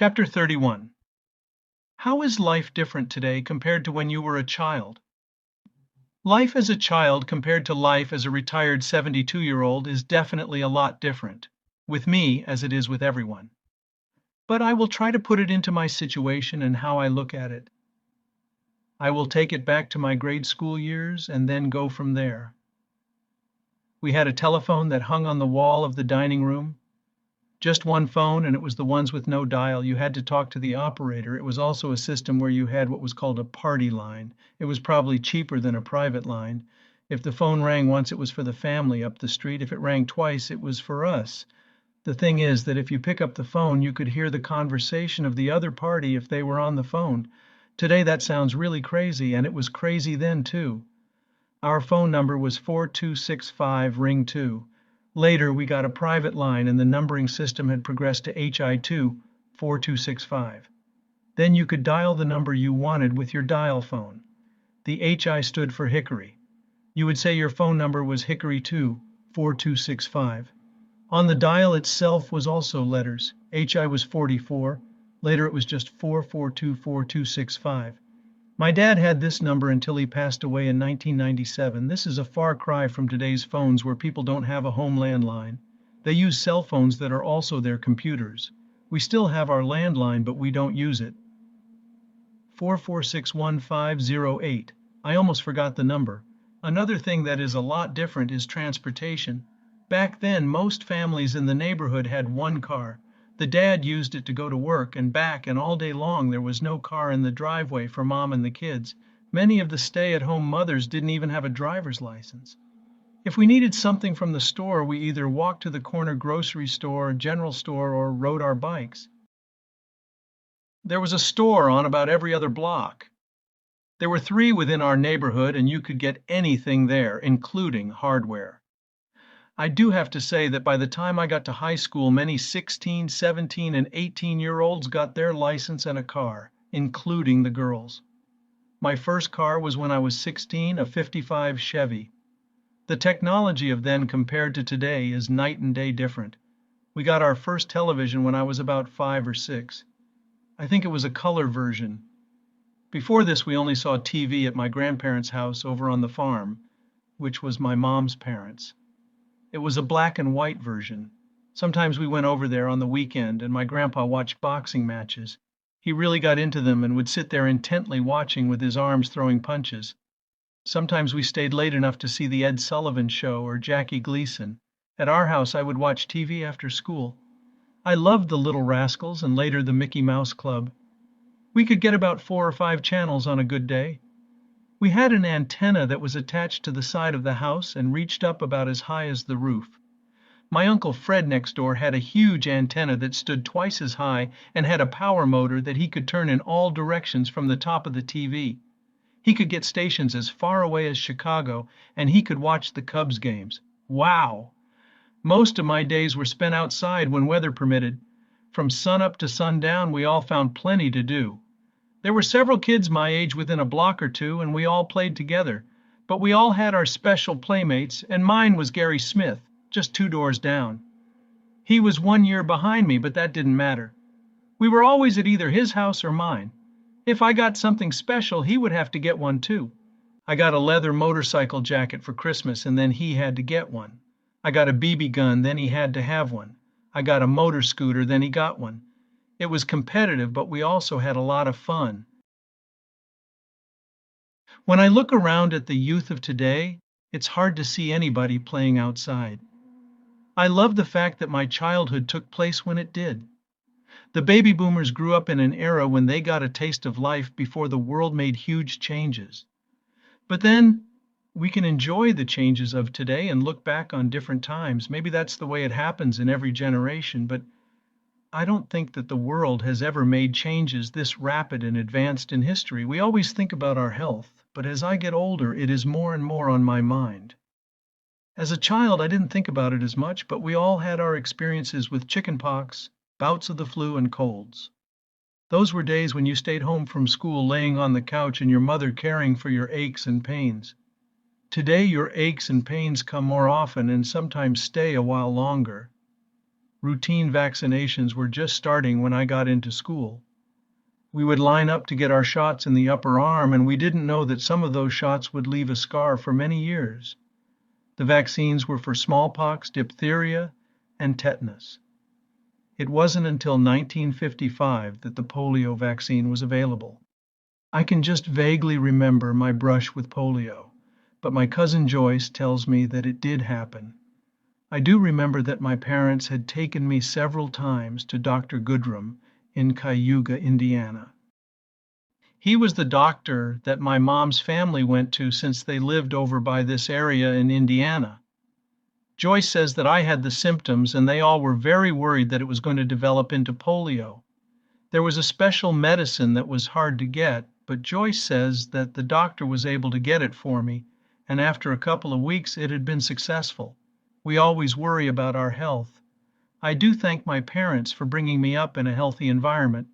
Chapter 31. How is life different today compared to when you were a child? Life as a child compared to life as a retired 72-year-old is definitely a lot different, with me as it is with everyone. But I will try to put it into my situation and how I look at it. I will take it back to my grade school years and then go from there. We had a telephone that hung on the wall of the dining room. Just one phone, and it was the ones with no dial. You had to talk to the operator. It was also a system where you had what was called a party line. It was probably cheaper than a private line. If the phone rang once, it was for the family up the street. If it rang twice, it was for us. The thing is that if you pick up the phone, you could hear the conversation of the other party if they were on the phone. Today that sounds really crazy, and it was crazy then too. Our phone number was 4265 ring 2. Later, we got a private line and the numbering system had progressed to HI2 4265. Then you could dial the number you wanted with your dial phone. The HI stood for Hickory. You would say your phone number was Hickory 2 4265. On the dial itself was also letters. HI was 44. Later it was just 442 4265. My dad had this number until he passed away in 1997. This is a far cry from today's phones where people don't have a home landline. They use cell phones that are also their computers. We still have our landline, but we don't use it. 4461508. I almost forgot the number. Another thing that is a lot different is transportation. Back then, most families in the neighborhood had one car. The dad used it to go to work and back, and all day long there was no car in the driveway for mom and the kids. Many of the stay-at-home mothers didn't even have a driver's license. If we needed something from the store, we either walked to the corner grocery store, general store, or rode our bikes. There was a store on about every other block. There were 3 within our neighborhood, and you could get anything there, including hardware. I do have to say that by the time I got to high school, many 16, 17, and 18-year-olds got their license and a car, including the girls. My first car was when I was 16, a 55 Chevy. The technology of then compared to today is night and day different. We got our first television when I was about 5 or 6. I think it was a color version. Before this, we only saw TV at my grandparents' house over on the farm, which was my mom's parents'. It was a black and white version. Sometimes we went over there on the weekend and my grandpa watched boxing matches. He really got into them and would sit there intently watching with his arms throwing punches. Sometimes we stayed late enough to see the Ed Sullivan Show or Jackie Gleason. At our house, I would watch TV after school. I loved the Little Rascals and later the Mickey Mouse Club. We could get about 4 or 5 channels on a good day. We had an antenna that was attached to the side of the house and reached up about as high as the roof. My Uncle Fred next door had a huge antenna that stood twice as high and had a power motor that he could turn in all directions from the top of the TV. He could get stations as far away as Chicago, and he could watch the Cubs games. Wow! Most of my days were spent outside when weather permitted. From sunup to sundown, we all found plenty to do. There were several kids my age within a block or two, and we all played together. But we all had our special playmates, and mine was Gary Smith, just 2 doors down. He was 1 year behind me, but that didn't matter. We were always at either his house or mine. If I got something special, he would have to get one too. I got a leather motorcycle jacket for Christmas, and then he had to get one. I got a BB gun, then he had to have one. I got a motor scooter, then he got one. It was competitive, but we also had a lot of fun. When I look around at the youth of today, it's hard to see anybody playing outside. I love the fact that my childhood took place when it did. The baby boomers grew up in an era when they got a taste of life before the world made huge changes. But then we can enjoy the changes of today and look back on different times. Maybe that's the way it happens in every generation, but I don't think that the world has ever made changes this rapid and advanced in history. We always think about our health, but as I get older, it is more and more on my mind. As a child, I didn't think about it as much, but we all had our experiences with chickenpox, bouts of the flu, and colds. Those were days when you stayed home from school laying on the couch and your mother caring for your aches and pains. Today, your aches and pains come more often and sometimes stay a while longer. Routine vaccinations were just starting when I got into school. We would line up to get our shots in the upper arm, and we didn't know that some of those shots would leave a scar for many years. The vaccines were for smallpox, diphtheria, and tetanus. It wasn't until 1955 that the polio vaccine was available. I can just vaguely remember my brush with polio, but my cousin Joyce tells me that it did happen. I do remember that my parents had taken me several times to Dr. Goodrum in Cayuga, Indiana. He was the doctor that my mom's family went to since they lived over by this area in Indiana. Joyce says that I had the symptoms and they all were very worried that it was going to develop into polio. There was a special medicine that was hard to get, but Joyce says that the doctor was able to get it for me, and after a couple of weeks it had been successful. We always worry about our health. I do thank my parents for bringing me up in a healthy environment.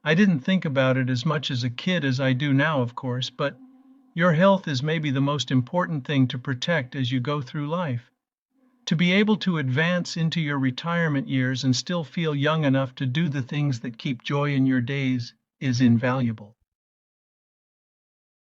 I didn't think about it as much as a kid as I do now, of course, but your health is maybe the most important thing to protect as you go through life. To be able to advance into your retirement years and still feel young enough to do the things that keep joy in your days is invaluable.